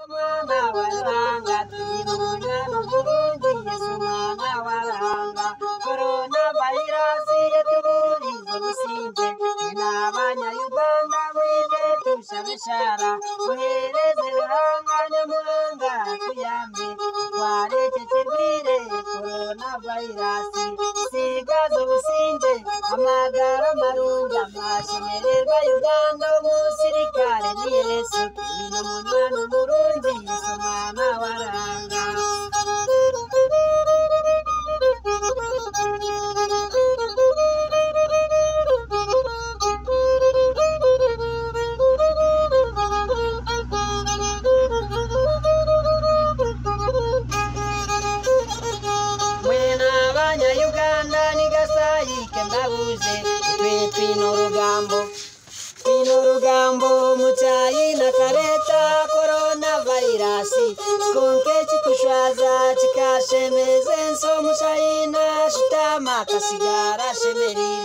Mwana waranga tuyimuna n'umurundi Yesu mwana waranga Corona virus yatuburiza businze n'abanyayuganda mwije tushabeshara uhereze ruhanga nyamuhanga tuyambe wareke kirwire Corona virus sigazo businze amagara marungi amashemererwa Uganda umusirikare ni Yesu n'umunywa n'umurundi Yesu mwana waranga mwena abanyayuganda nigasayike mbabuze twino rugambo mucayi na kareta corona virus konke chikushwaza chikashemeze nso mucayi na shitama kasigara shemerira